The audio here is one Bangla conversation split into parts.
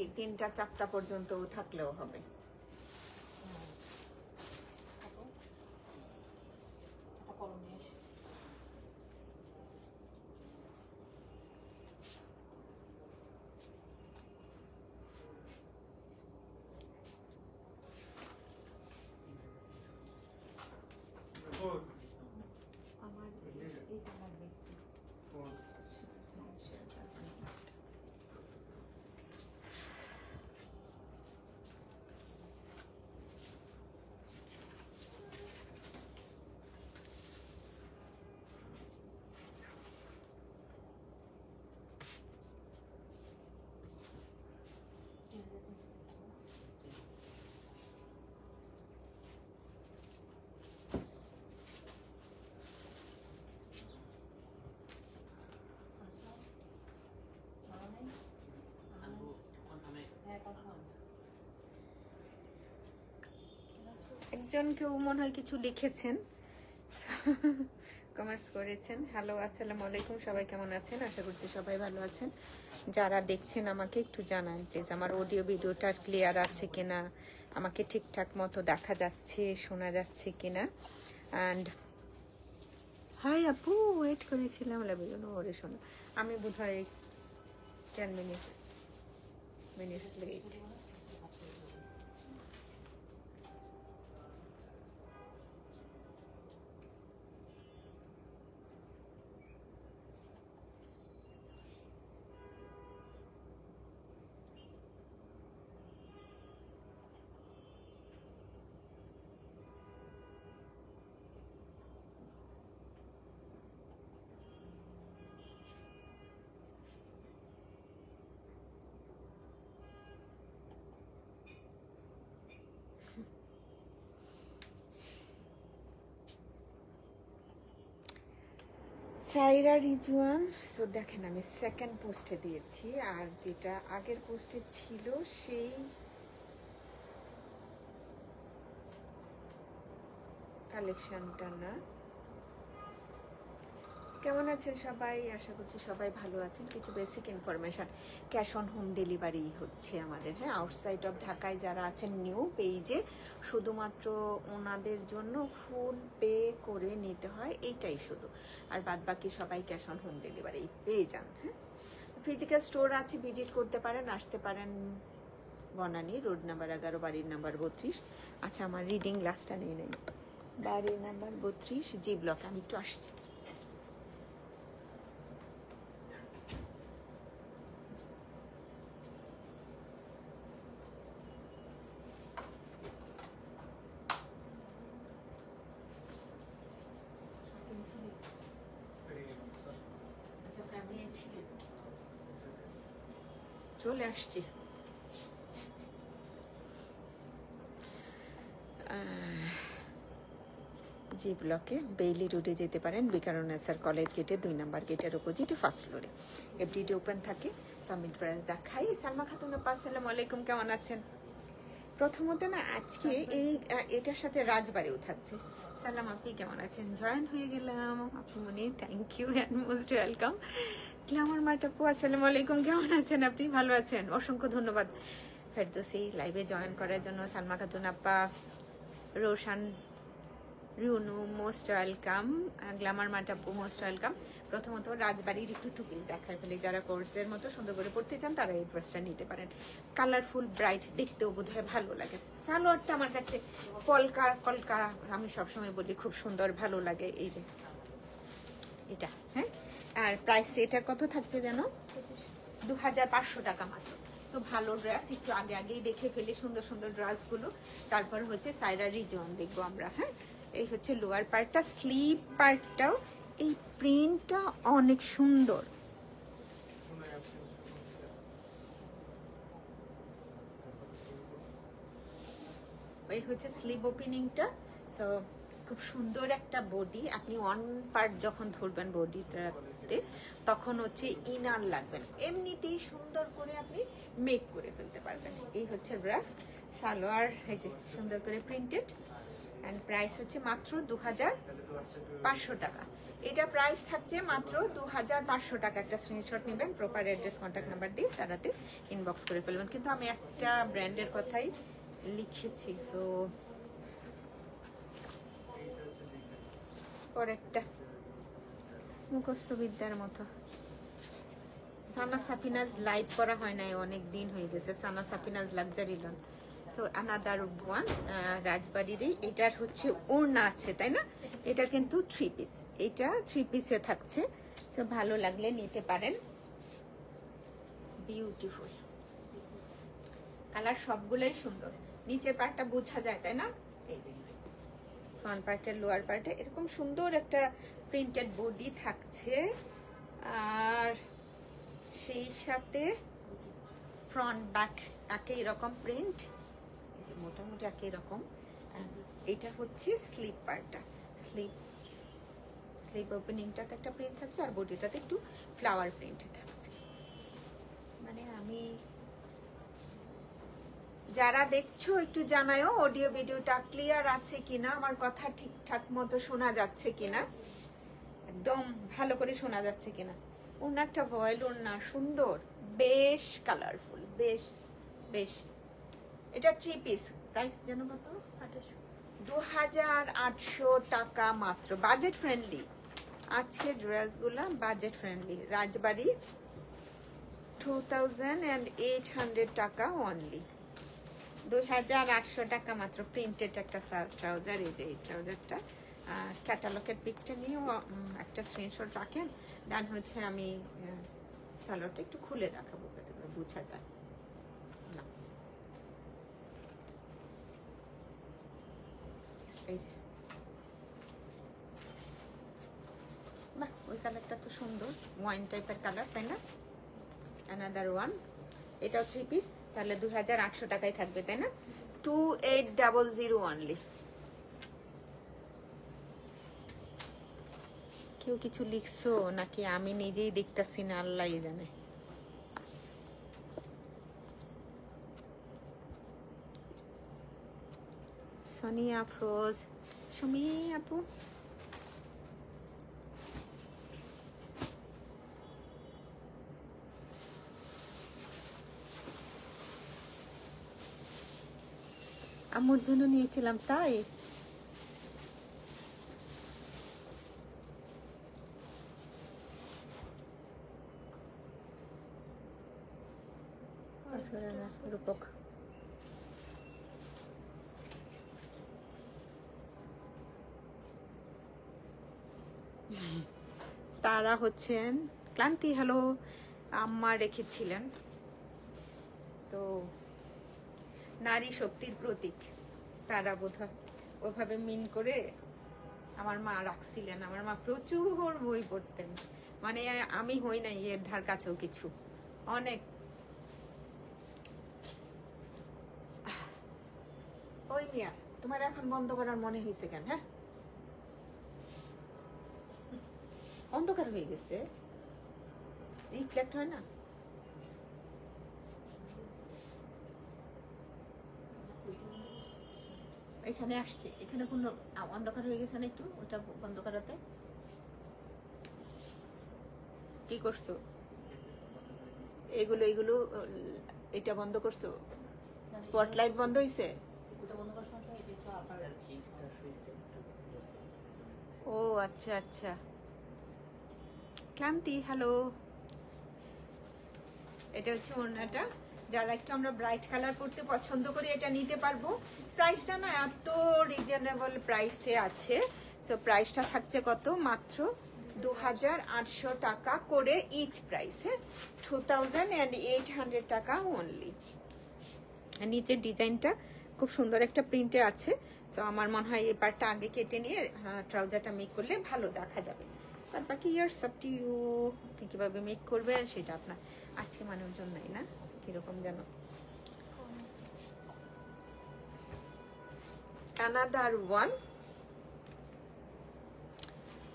কি 3টা 4টা পর্যন্ত থাকলেও হবে। একজন কেউ মনে হয় কিছু লিখেছেন, কমেন্টস করেছেন। হ্যালো, আসসালামু আলাইকুম, সবাই কেমন আছেন? আশা করছি সবাই ভালো আছেন। যারা দেখছেন আমাকে একটু জানান প্লিজ, আমার অডিও ভিডিওটা ক্লিয়ার আছে কিনা, আমাকে ঠিকঠাক মতো দেখা যাচ্ছে, শোনা যাচ্ছে কিনা। অ্যান্ড হাই আপু, ওয়েট করেছিলাম লাভিজন ওরে শোনা। আমি বোধহয় 10 মিনিটস লেট। সাইরা রিজওয়ান, সো দেখেন আমি সেকেন্ড পোস্টে দিয়েছি, আর যেটা আগের পোস্টে ছিল সেই কালেকশনটা না। কেমন আছেন সবাই? আশা করছি সবাই ভালো আছেন। কিছু basic information, cash on home delivery হচ্ছে আমাদের, হ্যাঁ। আউটসাইড অফ ঢাকায় যারা আছেন নিউ পেজে, শুধুমাত্র ওনাদের জন্য ফুল পে করে নিতে হয়, এইটাই শুধু। আর বাদ বাকি সবাই ক্যাশ অন হোম ডেলিভারি পেয়ে যান, হ্যাঁ। ফিজিক্যাল স্টোর আছে, ভিজিট করতে পারেন, আসতে পারেন। বনানী রোড নাম্বার 11, বাড়ির নাম্বার 32। আচ্ছা, আমার রিডিং গ্লাসটা নিয়ে নেই। বাড়ির নাম্বার 32, জি ব্লক। আমি একটু আসছি। চলে আসছি। জি ব্লকে বেইলি রোডে যেতে পারেন, বিকারুন্নেসার কলেজ গেটে 2 নাম্বার গেটের অপোজিটে ফার্স্ট ফ্লোরে এফডিডি ওপেন থাকে। সামিট ড্রেস দেখাই। সালমা খাতুন আপা, আসসালামু আলাইকুম, কেমন আছেন? প্রথমত না, আজকে এটার সাথে রাজবাড়িও থাকছে। সালাম, আপনি কেমন আছেন? জয়েন হয়ে গেলাম আপু মনে, thank you and most welcome. Glamour Mart আপু, আসসালামু আলাইকুম, কেমন আছেন? আপনি ভালো আছেন? অসংখ্য ধন্যবাদ ফেরদৌসি লাইভে জয়েন করার জন্য। সালমা খাতুন আপা, Roshan, Runu, most welcome. Glamour Mart আপু, মোস্ট ওয়েলকাম। প্রথমত রাজবাড়ির একটু টুপিল দেখায় ফেলে, যারা কোর্সের মতো সুন্দর করে পড়তে চান তারা এই ড্রেসটা নিতে পারেন। কালারফুল, ব্রাইট, দেখতেও বোধহয় ভালো লাগে। সালোয়ারটা আমার কাছে কলকা কলকা, আমি সবসময় বলি খুব সুন্দর, ভালো লাগে। এই যে এটা, হ্যাঁ। আর প্রাইস এটার কত থাকছে যেন? 2500 টাকা মাত্র। সো ভালো ড্রেস, একটু আগে আগেই দেখে ফেলি সুন্দর সুন্দর ড্রেসগুলো। তারপর হচ্ছে সাইরা রিজন দেখবো আমরা, হ্যাঁ। এই হচ্ছে লোয়ার পার্টটা, স্লিভ পার্টটাও এই প্রিন্টটা অনেক সুন্দর। এই হচ্ছে স্লিভ ওপেনিংটা। সো খুব সুন্দর একটা বডি। আপনি ওয়ান পার্ট যখন ধরবেন বডিটাতে, তখন হচ্ছে ইনার লাগবেন, এমনিতেই সুন্দর করে আপনি মেক করে ফেলতে পারবেন। এই হচ্ছে ড্রেস। সালোয়ার এই যে সুন্দর করে প্রিন্টেড, অ্যান্ড প্রাইস হচ্ছে মাত্র 2500 টাকা। এটা প্রাইস থাকছে মাত্র 2500 টাকা। একটা স্ক্রিনশট নেবেন, প্রপার অ্যাড্রেস কন্ট্যাক্ট নাম্বার দিয়ে তারাতে ইনবক্স করে ফেলবেন। কিন্তু আমি একটা ব্র্যান্ডের কথাই লিখেছি। সো পরেরটা মুখস্থ বিদ্যার মতো। সানা সাফিনাজ লাইভ করা হয় নাই, অনেক দিন হয়ে গেছে। Sana Safinaz luxury lawn. So another one রাজবাড়িরই। এটার হচ্ছে ওড়না আছে তাই না? এটার কিন্তু 3 পিস, এটা 3 পিসে থাকছে। সো ভালো লাগলে নিতে পারেন। বিউটিফুল কালার, সবগুলোই সুন্দর। নিচের পার্টটা বোঝা যায় তাই না? এই যে ফ্রন্ট পার্টের লোয়ার পার্টে এরকম সুন্দর একটা প্রিন্টেড বডি থাকছে, আর সেই সাথে ফ্রন্ট ব্যাক একই রকম প্রিন্ট, মোটামুটি একই রকম। এটা হচ্ছে স্লিপ পার্টটা, স্লিপ ওপেনিংটাতে একটা প্রিন্ট থাকছে, আর বডিটাতে একটু ফ্লাওয়ার প্রিন্ট থাকছে। মানে আমি যারা দেখছো একটু জানায়ও অডিও ভিডিওটা ক্লিয়ার আছে কিনা, আমার কথা ঠিকঠাক মতো শোনা যাচ্ছে কিনা, একদম ভালো করে শোনা যাচ্ছে কিনা। ওনারটা ভয়েল ওনা, সুন্দর, বেশ কালারফুল, বেশ বেশ। এটা 3 পিস, প্রাইস যেন কত? 2800 টাকা মাত্র। বাজেট ফ্রেন্ডলি আজকের ড্রেসগুলা, বাজেট ফ্রেন্ডলি। রাজবাড়ি 2800 টাকা অনলি, 2800 টাকা মাত্র। প্রিন্টেড একটা ট্রাউজার, এই যে এই ট্রাউজারটা। ক্যাটালগের পিকটা নিয়েও একটা স্ক্রিনশট রাখেন, দেন হচ্ছে আমি সালোয়ারটা একটু খুলে দেখাবো যাতে করে বোঝা যায়। না এই যে বাহ, ওই কালারটা তো সুন্দর, ওয়াইন টাইপের কালার তাই না? অ্যানাদার ওয়ান, এটাও 3 পিস, তাহলে 2800 টাকায় থাকবে তাই না? 2800 অনলি। কেউ কিছু লিখছো নাকি আমি নিজেই দেখতেছি না, আল্লাহই জানে। সোনিয়া আফরোজ, সুমি আপু, আম্মুর জন্য নিয়েছিলাম তাই। রূপক তারা হচ্ছেন ক্লান্তি, হ্যালো, আম্মা রেখেছিলেন তো, নারী শক্তির প্রতীক। তারা বোধহয় ওভাবে মিন করে আমার মা রাখছিলেন। আমার মা প্রচুর বই পড়তেন, মানে আমি হই নাই এর ধার কাছেও কিছু। অনেক ওই মিয়া, তোমার এখন বন্ধ করার মনে হয়েছে কেন? হ্যাঁ, অন্ধকার হয়ে গেছে, রিফ্লেক্ট হয় না। এখানে আসছে, এখানে কোনো অন্ধকার হয়ে গেছে না একটু, ওটা বন্ধ করাতে। কি করছো? এগুলো এগুলো এটা বন্ধ করছো? স্পটলাইট বন্ধ হয়েছে? ও আচ্ছা আচ্ছা। ক্লান্তি, হ্যালো। এটা হচ্ছে ওড়নাটা, যারা একটু আমরা ব্রাইট কালার পরতে পছন্দ করি এটা নিতে পারবো। প্রাইসটা না এত রিজনেবল প্রাইসে আছে। সো প্রাইসটা থাকছে কত? মাত্র 2800 টাকা করে ইচ প্রাইসে, 2800 টাকা অনলি। নিচের ডিজাইনটা খুব সুন্দর একটা প্রিন্টে আছে। তো আমার মনে হয় এই পার্টটা আগে কেটে নিয়ে ট্রাউজারটা মেক করলে ভালো দেখা যাবে। আর বাকি ইয়ার সবটি আপনি কীভাবে মেক করবেন সেটা আপনার। আজকে মানুষজন নাই না, কিরকম যেন। অ্যানাদার ওয়ান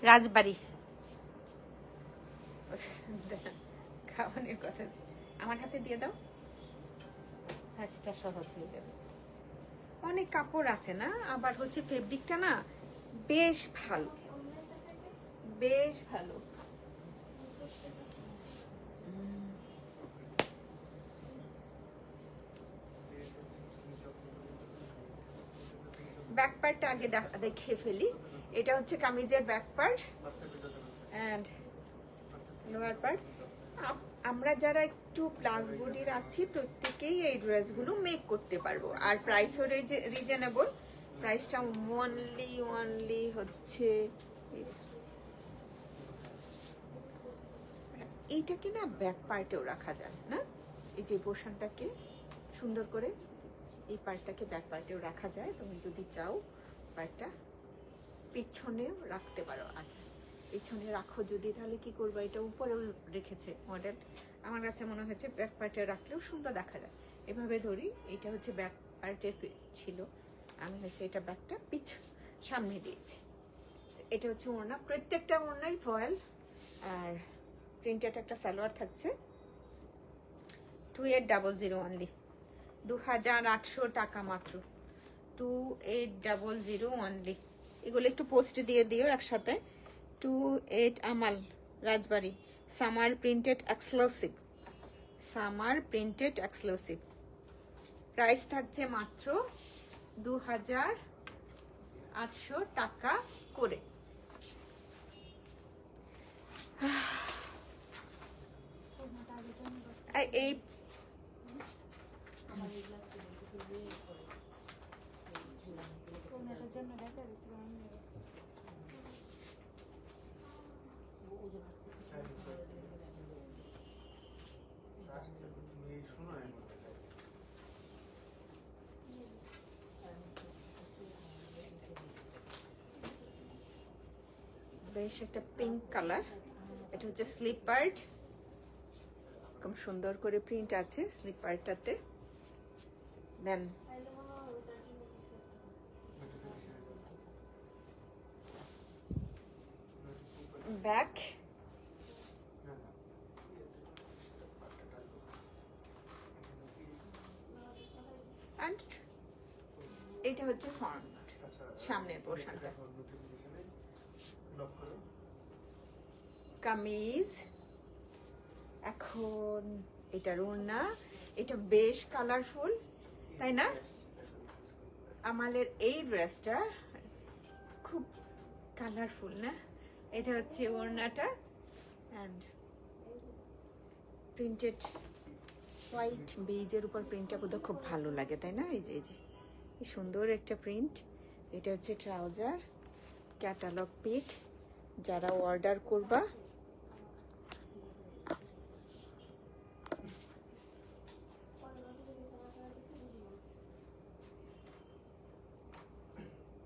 রাজবাড়ি। খাওয়ানোর কথা, আমার হাতে দিয়ে দাও, কাজটা সহজ হয়ে যাবে। অনেক কাপড় আছে না, আবার হচ্ছে ফেব্রিকটা না বেশ ভালো, বেশ ভালো। ব্যাক পার্টটা আগে দেখিয়ে ফেলি। এটা হচ্ছে কামিজের back part and lower part. আমরা যারা একটু প্লাস বডির আছি প্রত্যেকেই এই ড্রেসগুলো মেক করতে পারবো, আর প্রাইসও রিজনেবল। প্রাইসটা অনলি হচ্ছে, এইটাকে না ব্যাক পার্টেও রাখা যায় না, এই যে পোর্শনটাকে সুন্দর করে এই পার্টটাকে ব্যাক পার্টেও রাখা যায়। তুমি যদি চাও পার্টটা পিছনেও রাখতে পারো। আচ্ছা পিছনে রাখো যদি, তাহলে কি করবো, এটা উপরেও রেখেছে মডেল। আমার কাছে মনে হচ্ছে ব্যাক পার্টে রাখলেও সুন্দর দেখা যায়। এভাবে ধরি, এটা হচ্ছে ব্যাক পার্টের ছিল, আমি হচ্ছে এটা ব্যাকটা সামনে দিয়েছি। এটা হচ্ছে ওড়না, প্রত্যেকটা ওড়নাই ফয়েল আর প্রিন্টেড একটা সালোয়ার থাকছে। 2800 অনলি, 2800 টাকা মাত্র, 2800 অনলি। এগুলো একটু পোস্ট দিয়ে দিও একসাথে। 28 আমাল রাজবাড়ি, summer printed exclusive, summer printed exclusive. Price থাকছে মাত্র 2800 টাকা করে। এই বেশ একটা পিঙ্ক কালার, এটা হচ্ছে স্লিপ পার্ট, এরকম সুন্দর করে প্রিন্ট আছে স্লিপ পার্টটাতে। দেন ব্যাক, এন্ড এটা হচ্ছে ফ্রন্ট, সামনের পোর্শনটা। কামিজ, এখন এটার ওড়না, এটা বেশ কালারফুল তাই না? আমাদের এই ড্রেসটা খুব কালারফুল না? এটা হচ্ছে ওড়নাটা এন্ড প্রিন্টেড হোয়াইট বেজের উপর প্রিন্টটা বোধহয় খুব ভালো লাগে তাই না? এই যে এই সুন্দর একটা প্রিন্ট। এটা হচ্ছে ট্রাউজার, ক্যাটালগ পিক, যারা অর্ডার করবা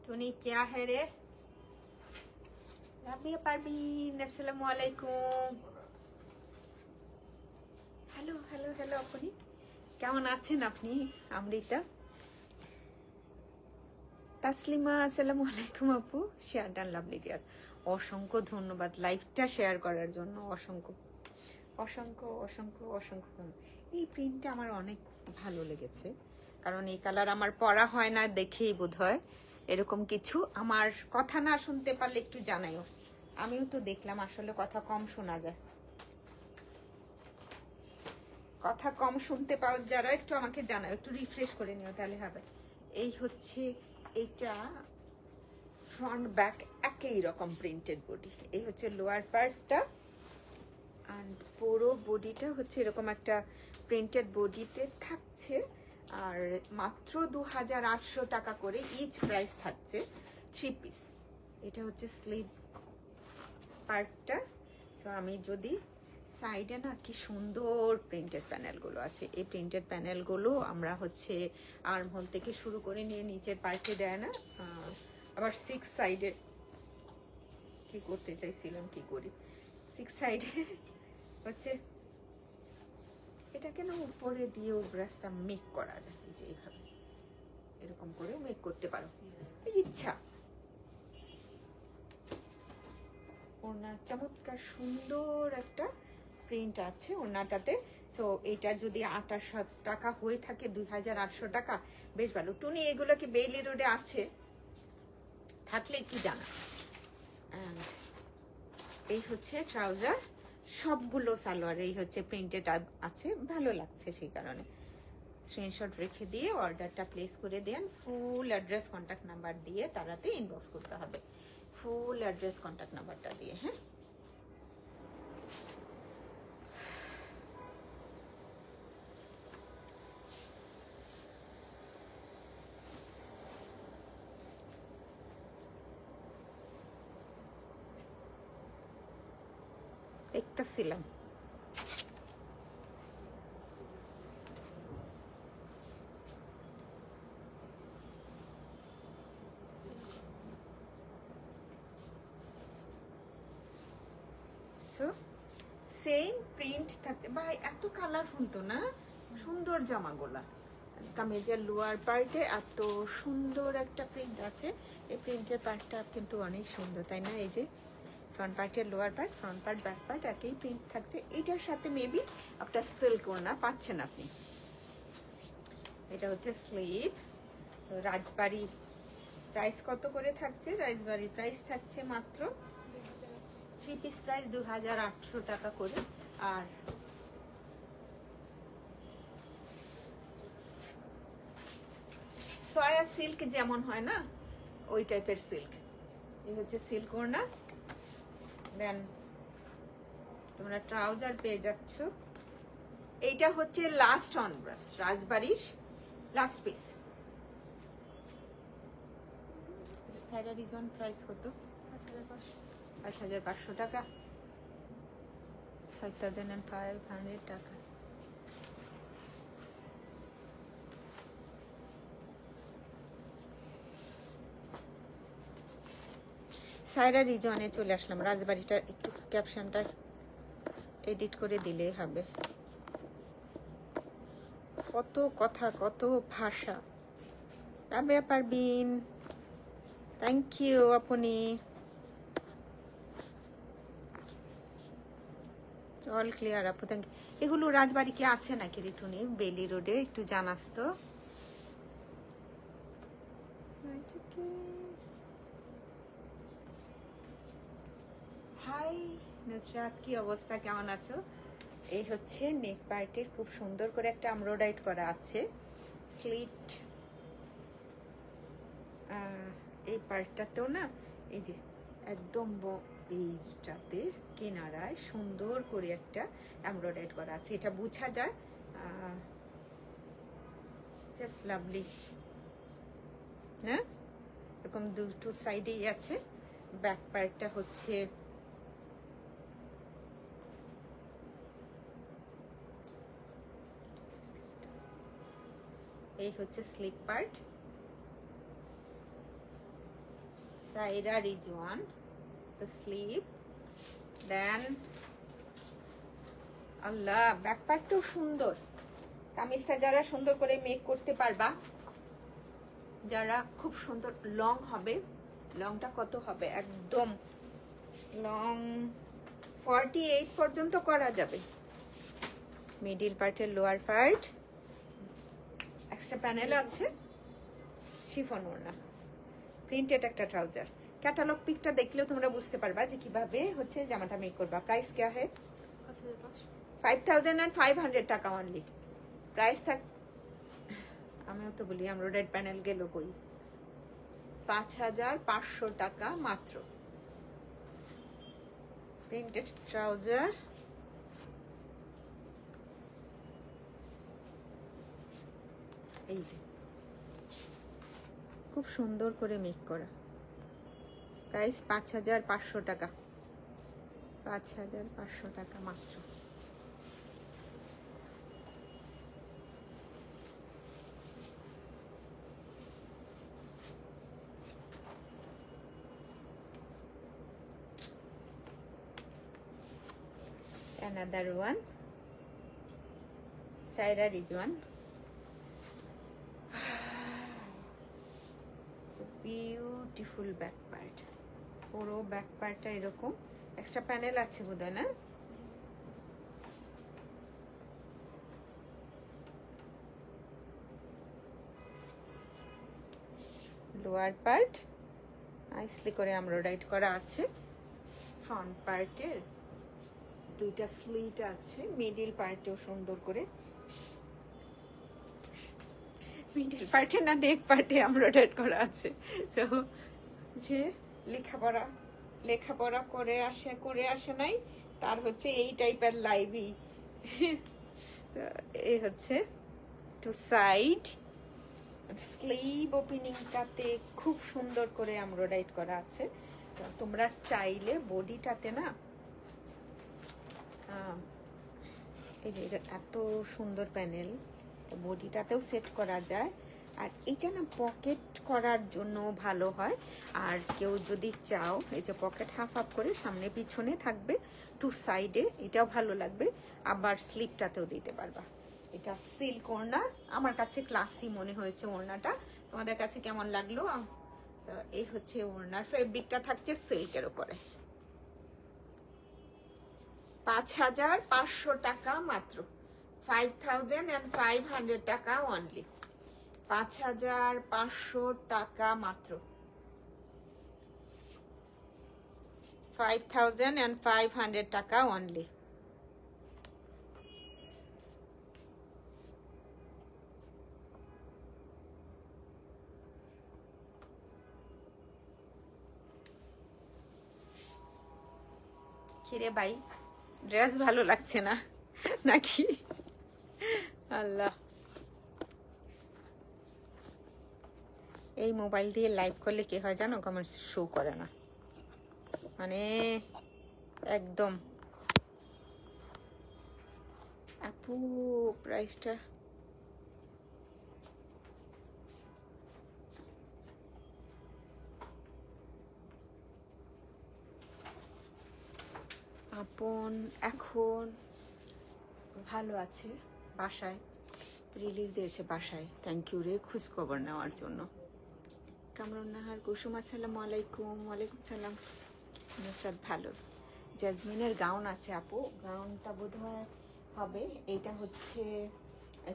টুনি क्या है रे রাবিয়া পারভিন, আসসালামু আলাইকুম। হ্যালো হ্যালো হ্যালো, আপনি কেমন আছেন? আপনি অমৃতা, তাসলিমা, আসসালামু আলাইকুম আপু। শেয়ার ডান, লাভলি ডিয়ার, অসংখ্য ধন্যবাদ লাইভটা শেয়ার করার জন্য। অসংখ্য অসংখ্য অসংখ্য অসংখ্য ধন্যবাদ। এই প্রিন্টটা আমার অনেক ভালো লেগেছে, কারণ এই কালার আমার পরা হয় না দেখেই বোধহয় এরকম কিছু। আমার কথা না শুনতে পারলে একটু জানাইও, আমিও তো দেখলাম আসলে কথা কম শোনা যায়। কথা কম শুনতে পাও যারা একটু আমাকে জানাও, একটু রিফ্রেশ করে নিও তাহলে হবে। এই হচ্ছে এটা ফ্রন্ট ব্যাক একই রকম প্রিন্টেড বডি। এই হচ্ছে লোয়ার পার্টটা এন্ড পুরো বডিটা হচ্ছে এরকম একটা প্রিন্টেড বডিতে থাকছে। আর মাত্র 2800 টাকা করে ইচ প্রাইস থাকছে, 3 পিস। এটা হচ্ছে স্লিভ পার্টটা। সো আমি যদি সাইডে না কি সুন্দর প্রিন্টেড প্যানেলগুলো আছে, এই প্রিন্টেড প্যানেলগুলো আমরা হচ্ছে আর্মহোল থেকে শুরু করে নিয়ে নিচের পার্টে দেয় না, আবার 6 সাইডে কি করতে চাইছিলাম কি করি, 6 সাইডে হচ্ছে এটাকে না উপরে দিয়েও ব্রাশটা মেক করা যায়, এই যে এইভাবে এরকম করে মেক করতে পারো ইচ্ছা। ওনার চমৎকার সুন্দর একটা প্রিন্ট আছে ওনাটাতে। সো এটা যদি 2800 টাকা হয়ে থাকে, 2800 টাকা বেশ ভালো। টুনি এগুলো কি বেইলি রোডে আছে? থাকলে একটু জানা। এই হচ্ছে ট্রাউজার, সবগুলো সালোয়ার এই হচ্ছে প্রিন্টেড আছে, ভালো লাগছে সেই কারণে স্ক্রিনশট রেখে দিয়ে অর্ডারটা প্লেস করে দেন। ফুল অ্যাড্রেস কন্ট্যাক্ট নাম্বার দিয়ে তারাতে ইনবক্স করতে হবে, ফুল অ্যাড্রেস কন্ট্যাক্ট নাম্বারটা দিয়ে। হ্যাঁ, দেখতেছিলাম সেম প্রিন্ট থাকছে ভাই, এত কালারফুল তো না, সুন্দর জামাগুলা। কামিজের লোয়ার পার্টে এত সুন্দর একটা প্রিন্ট আছে, এই প্রিন্টের পার্টটা কিন্তু অনেক সুন্দর, তাই না? এই যে ফ্রন্ট পার্টের lower part, front part back part একই প্রিন্ট থাকছে। এটার সাথে মেবি আপনার সিল্ক ওড়না পাচ্ছেন আপনি। এটা হচ্ছে স্লিভ। তো রাজবাড়ি প্রাইস কত করে থাকছে? রাজবাড়ির প্রাইস থাকছে মাত্র 3 পিস প্রাইস 2800 টাকা করে। আর সয়া সিল্ক যেমন হয় না, ওই টাইপের সিল্ক। এই হচ্ছে সিল্ক ওড়না। দেন তোমরা ট্রাউজার পেয়ে যাচ্ছ। এইটা হচ্ছে লাস্ট অন ব্রাশ, রাজবাড়ির লাস্ট পিস। সাইডা রিজন প্রাইস কত? 5500 টাকা, 5500 টাকা। সাইরা রিজনে চলে আসলাম। রাজবাড়িটা একটু ক্যাপশনটা এডিট করে দিলে হবে। কত কথা, কত ভাষা। রাবেয়া পারবিন, থ্যাংক ইউ আপনি। অল ক্লিয়ার আপু, থ্যাংক ইউ। এগুলো রাজবাড়ি কি আছে নাকি রিটুনি? বেলি রোডে একটু জানাস তো। হাই নুসরাত, কি অবস্থা, কেমন আছো? এই হচ্ছে নেক পার্টের খুব সুন্দর করে একটা এমব্রয়ডারি করা আছে স্লিট। এই পার্টটাতেও না, এই যে একদম এইটাতে কিনারায় সুন্দর করে একটা এমব্রয়ডারি করা আছে, এটা বোঝা যায়। জাস্ট লাভলি, হ্যাঁ, এরকম দুটো সাইডেই আছে। ব্যাক পার্টটা হচ্ছে এই হচ্ছে স্লিপ পার্ট। সাইরা রিজওয়ান স্লিপ। দেন আল্লাহ, ব্যাক পার্টটাও সুন্দর। কামিজটা যারা সুন্দর করে মেক করতে পারবা, যারা খুব সুন্দর লং হবে, লংটা কত হবে, একদম লং 48 পর্যন্ত করা যাবে। মিডিল পার্টের লোয়ার পার্ট, এক্সট্রা প্যানেল আছে, শিফন ওড়না, প্রিন্টেড একটা ট্রাউজার। ক্যাটালগ পিকটা দেখলেও তোমরা বুঝতে পারবা যে কিভাবে হচ্ছে জামাটা মেক করবা। প্রাইস কে है 5500 টাকা অনলি প্রাইস থাক। আমিও তো বলি আমরা রেড প্যানেল গেল কই, 5500 টাকা মাত্র। প্রিন্টেড ট্রাউজার, এই যে খুব সুন্দর করে মেক করা। প্রাইস 5500 টাকা, 5500 টাকা মাত্র। Another one, Saira Rizwan. It's a beautiful back part. পুরো ব্যাক পার্টটা এরকম এক্সট্রা প্যানেল আছে বোধহয় না? লোয়ার পার্ট নাইসলি করে এমব্রয়ডারি করা আছে। ফ্রন্ট পার্টের দুইটা স্লিট আছে, মিডল পার্টেও সুন্দর করে, মিডল পার্টে না নেক পার্টে এমব্রয়ডারি করা আছে। তো যে লেখাপড়া করে আসে নাই তার হচ্ছে এই টাইপের লাইভই। এই হচ্ছে টু সাইড, স্লিভ ওপেনিংটাতে খুব সুন্দর করে এমব্রয়ডারি করা আছে। তো তোমরা চাইলে বডিটাতে না এই যে এত সুন্দর প্যানেল, বডিটাতেও সেট করা যায়। আর এটা না পকেট করার জন্য ভালো হয়। আর কেউ যদি চাও, এই যে পকেট হাফ হাফ করে সামনে পিছনে থাকবে, টু সাইডে, এটাও ভালো লাগবে। আবার স্লিপটাতেও দিতে পারবা। এটা সিল্ক ওড়না, আমার কাছে ক্লাসি মনে হয়েছে ওড়নাটা। তোমাদের কাছে কেমন লাগলো? এই হচ্ছে ওড়নার ফেব্রিকটা থাকছে সিল্কের উপরে। 5500 টাকা মাত্র, 5500 টাকা অনলি, 5500 টাকা মাত্র, 5500 টাকা অনলি। কিরে ভাই, ড্রেস ভালো লাগছে না নাকি? আল্লাহ, এই মোবাইল দিয়ে লাইভ করলে কি হয় জানো, কমেন্টস শো করে না, মানে একদম। আপু প্রাইসটা আপন এখন ভালো আছে, বাসায় রিলিজ দিয়েছে বাসায়। থ্যাংক ইউ রে খোঁজ খবর নেওয়ার জন্য। কামরুন নাহার কুসুম, আসসালামু আলাইকুম। ওয়ালাইকুম সালাম। নুসরাত ভালো। জ্যাজমিনের গাউন আছে আপু, গাউনটা বোধহয় হবে, এইটা হচ্ছে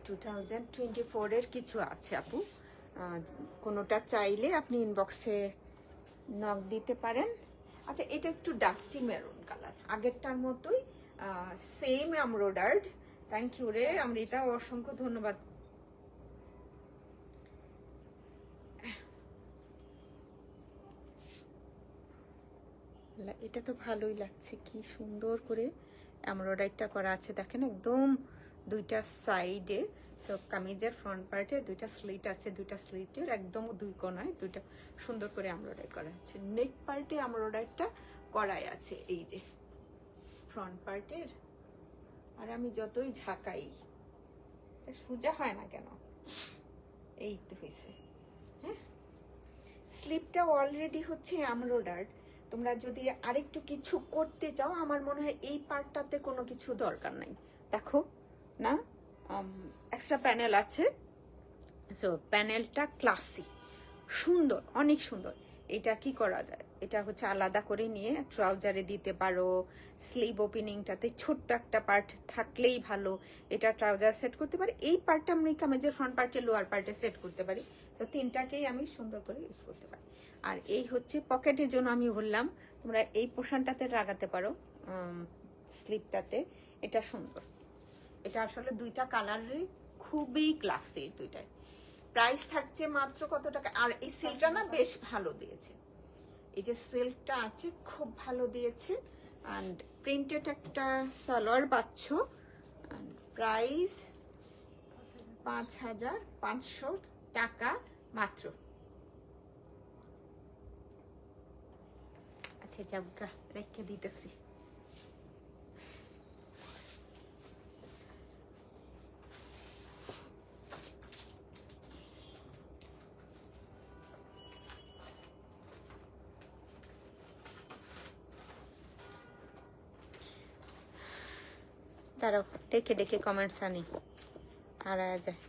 2024-এর কিছু আছে আপু। কোনোটা চাইলে আপনি ইনবক্সে নক দিতে পারেন। আচ্ছা, এটা একটু ডাস্টি মেরুন কালার, আগেরটার মতোই, সেম এমব্রয়ডার্ড। থ্যাংক ইউ রে অমৃতা, অসংখ্য ধন্যবাদ। এটা তো ভালোই লাগছে, কি সুন্দর করে এমব্রয়ডারিটা করা আছে দেখেন, একদম দুইটা সাইডে। সো কামিজের ফ্রন্ট পার্টে দুইটা স্লিট আছে, দুইটা স্লিটের একদম দুই কোণায় দুইটা সুন্দর করে এমব্রয়ডারি করা আছে। নেক পার্টে এমব্রয়ডারিটা করাই আছে এই যে ফ্রন্ট পার্টের। আর আমি যতই ঝাঁকাই সোজা হয় না কেন, এই তো হয়েছে। হ্যাঁ, স্লিপটা অলরেডি হচ্ছে এমব্রয়ডারি। তোমরা যদি আরেকটু কিছু করতে চাও, আমার মনে হয় এই পার্টটাতে কোনো কিছু দরকার নাই। দেখো না, এক্সট্রা প্যানেল আছে। সো প্যানেলটা ক্লাসি, সুন্দর, অনেক সুন্দর। এটা কি করা যায়, এটা হচ্ছে আলাদা করে নিয়ে ট্রাউজারে দিতে পারো। স্লিভ ওপেনিংটাতে ছোট্ট একটা পার্ট থাকলেই ভালো, এটা ট্রাউজার সেট করতে পারি। এই পার্টটা আমি কামিজের ফ্রন্ট পার্টে লোয়ার পার্টে সেট করতে পারি। তো তিনটাকেই আমি সুন্দর করে ইউজ করতে পারি। আর এই হচ্ছে পকেটের জন্য আমি বললাম, তোমরা এই পোর্শনটাতে লাগাতে পারো স্লিভটাতে, এটা সুন্দর। এটা আসলে দুইটা কালারই খুবই ক্লাসি, দুইটাই। প্রাইস থাকছে মাত্র কত টাকা। আর এই সিল্কটা না বেশ ভালো দিয়েছে, এই যে সিল্কটা আছে খুব ভালো দিয়েছে। অ্যান্ড প্রিন্টেড একটা সালোয়ার পাচ্ছ। প্রাইস 5500 টাকা মাত্র। আচ্ছা যাবগা, রেখে দিতেছি। দাঁড়াও, ডেকে ডেকে কমেন্টস আনি, হারায় যায়।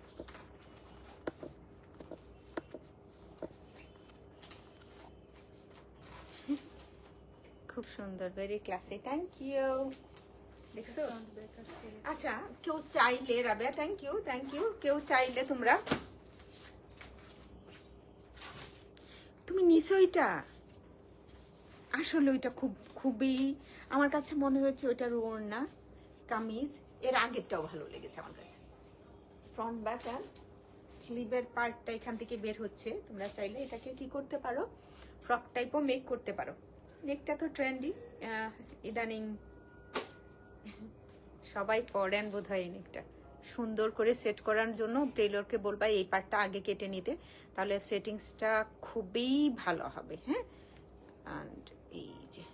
খুব সুন্দর, ভেরি ক্লাসি, থ্যাংক ইউ। দেখছো? আচ্ছা, কেউ চাইলে, Rabeya thank you, thank you. কেউ চাইলে তোমরা, তুমি নিছো এটা, আসলে ওইটা খুবই আমার কাছে মনে হচ্ছে ওইটার ওড়না কামিজ এর আগেরটাও ভালো লেগেছে আমার কাছে। ফ্রন্ট ব্যাক আর স্লিভের পার্টটা এখান থেকে বের হচ্ছে, তোমরা চাইলে এটাকে কি করতে পারো, ফ্রক টাইপও মেক করতে পারো। নেকটা তো ট্রেন্ডি, ইদানিং সবাই পরেন বোধ হয় এই নেকটা। সুন্দর করে সেট করার জন্য টেইলরকে বলবা এই পার্টটা আগে কেটে নিতে, তাহলে সেটিংসটা খুবই ভালো হবে। হ্যাঁ, অ্যান্ড এই যে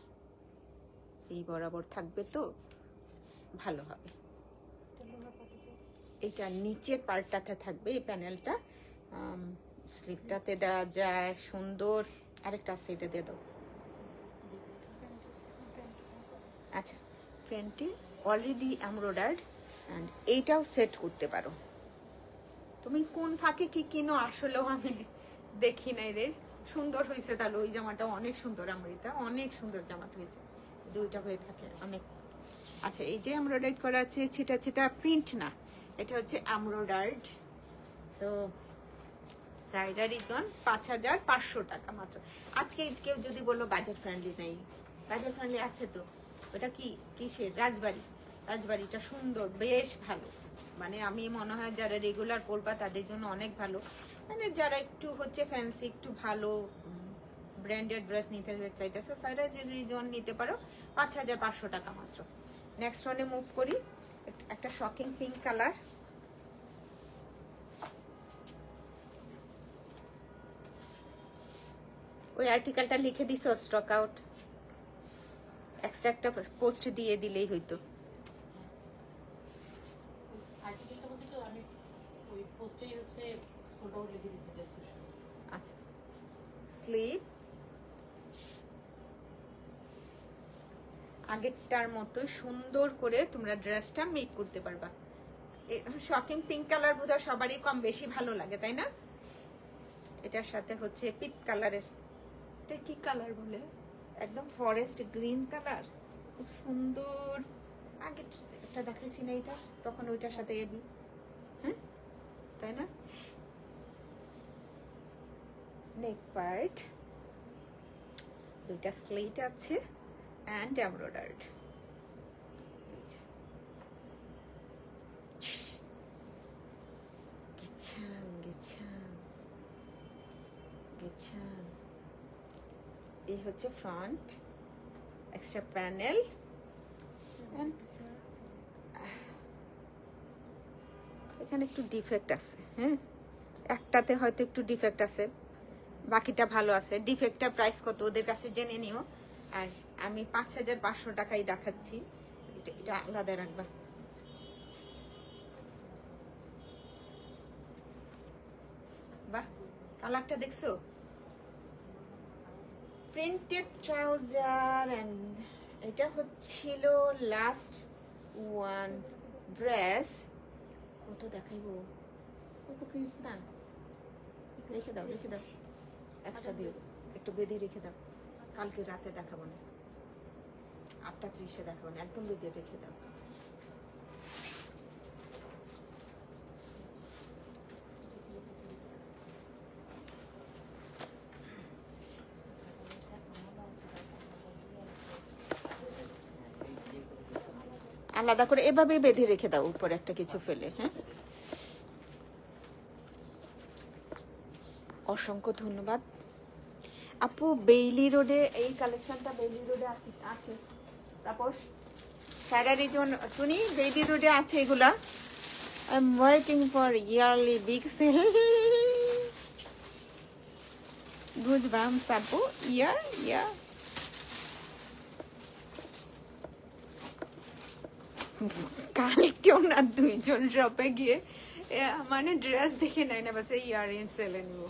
এই বরাবর থাকবে তো ভালো হবে। এটা নিচের পার্টটাতে থাকবে এই প্যানেলটা, স্লিপটাতে দেওয়া যায় সুন্দর। আরেকটা সেটে দিয়ে দাও। আচ্ছা, ফ্রন্টে অলরেডি এমব্রয়ডার্ড অ্যান্ড এইটাও সেট করতে পারো। তুমি কোন ফাঁকে কি কিনো আসলেও আমি দেখি নাই রে। সুন্দর হয়েছে তাহলে, ওই জামাটা অনেক সুন্দর, আমৃতা অনেক সুন্দর জামাটা হয়েছে। দুইটা হয়ে থাকে অনেক। আচ্ছা, এই যে এমব্রয়ডারি করা আছে, ছিটা ছিটা প্রিন্ট না, এটা হচ্ছে এমব্রয়ডার্ড। তো সাইডার রিজন 5500 টাকা মাত্র। আজকে কেউ যদি বললো বাজেট ফ্রেন্ডলি নেই, বাজেট ফ্রেন্ডলি আছে তো। ওটা কি কিসের, রাজবাড়ি। রাজবাড়িটা সুন্দর, বেশ ভালো। মানে আমি মনে হয় যারা রেগুলার পরবা তাদের জন্য অনেক ভালো। মানে যারা একটু হচ্ছে ফ্যান্সি, একটু ভালো ব্র্যান্ডেড ড্রেস নিতে চাইতেছে, সাইডার রিজন নিতে পারো 5500 টাকা মাত্র। নেক্সট ওয়ানে মুভ করি। একটা শকিং পিঙ্ক কালার, ওই আর্টিকেলটা লিখে দিছো স্টক আউট, এক্সট্রা একটা পোস্ট দিয়ে দিলেই হইতো। আর্টিকেলটা বলতে তো আমি ওই পোস্টেই হচ্ছে সোল্ড আউট লিখে দিয়েছি ডেসক্রিপশন। আচ্ছা, স্লিভ আগেরটার মতো সুন্দর করে তোমরা ড্রেসটা মেক করতে পারবা। শকিং পিঙ্ক কালার বোধহয় সবারই কম বেশি ভালো লাগে, তাই না? এটার সাথে হচ্ছে পিঙ্ক কালারের, এটা কি কালার বলে, একদম ফরেস্ট গ্রিন কালার, খুব সুন্দর। আগে একটা দেখাইছি না এটা, তখন ওইটার সাথে এবি, হ্যাঁ তাই না? নেক পার্ট দুইটা স্লিট আছে and embroidered. এই হচ্ছে ফ্রন্ট, এক্সট্রা প্যানেল। এখানে একটু ডিফেক্ট আছে, হ্যাঁ একটাতে হয়তো একটু ডিফেক্ট আছে, বাকিটা ভালো আছে। ডিফেক্টটার প্রাইস কত ওদের কাছে জেনে নিও। আর আমি 5500 টাকাই দেখাচ্ছি, এটা আলাদা রাখবা। বাহ, কালারটা দেখছো, প্রিন্টেড ট্রাউজার। এন্ড এটা হচ্ছিল লাস্ট ওয়ান ড্রেস। কত দেখাইবো, প্রিন্টস না, রেখে দাও রেখে দাও, এক্সট্রা দিও, একটু বেঁধে রেখে দাও। কালকে রাতে দেখাবো না, 8:30-এ দেখাবো না, একদম বেঁধে রেখে দাও। আলাদা করে এভাবে বেঁধে রেখে দাও, উপরে একটা কিছু ফেলে। হ্যাঁ, অসংখ্য ধন্যবাদ আপু। বেইলি রোডে এই কালেকশনটা বেইলি রোডে আছে। তারপর সাইডার রিজন টুনি বেইলি রোডে আছে এগুলা। I am waiting for yearly big sale. Goosebumps আপু, ইয়া কালকেও না দুইজন শপে গিয়ে মানে ড্রেস দেখে নেয় না, বাস ইয়ারিং সেলে নিব।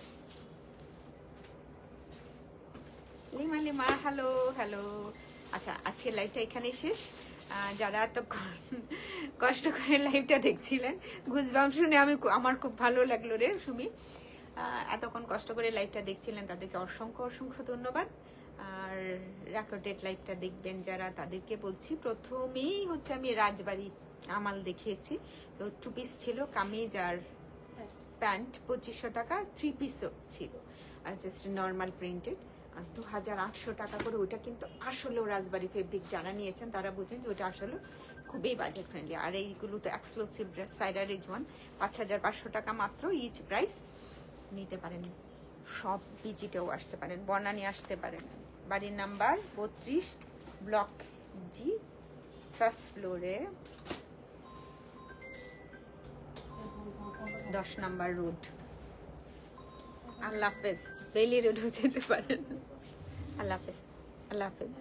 Lima lima hello hello. আচ্ছা, আজকে লাইভটা এখানেই শেষ। যারা এত কষ্ট করে লাইভটা দেখছিলেন, গুজবাম শুনে আমার খুব ভালো লাগলো রে সুমি। এতক্ষণ কষ্ট করে লাইভটা দেখছিলেন তাদেরকে অসংখ্য অসংখ্য ধন্যবাদ। আর রেকর্ডেড লাইভটা দেখবেন যারা, তাদেরকে বলছি প্রথমেই হচ্ছে আমি রাজবাড়ি আমাল দেখিয়েছি। তো 2 পিস ছিল, কামিজ আর প্যান্ট 2500 টাকা, 3 পিসও ছিল, আর জাস্ট নর্মাল প্রিন্টেড। 2800 টাকা করে। ওইটা কিন্তু আসলেও রাজবাড়ি ফেব্রিক যারা নিয়েছেন তারা বুঝেন যে ওইটা আসলে খুবই বাজেট ফ্রেন্ডলি। আর এইগুলো তো এক্সক্লুসিভ সাইডার রিজওয়ান 5500 টাকা মাত্র ইচ প্রাইস। নিতে পারেন, সব ভিজিটেও আসতে পারেন, বনানী আসতে পারেন। বাড়ির নাম্বার 32, ব্লক জি, ফার্স্ট ফ্লোরে, 10 নাম্বার রোড। আল্লাহ হাফেজ। বেইলি রোডও যেতে পারেন। আল্লাহ হাফেজ, আল্লাহ হাফেজ।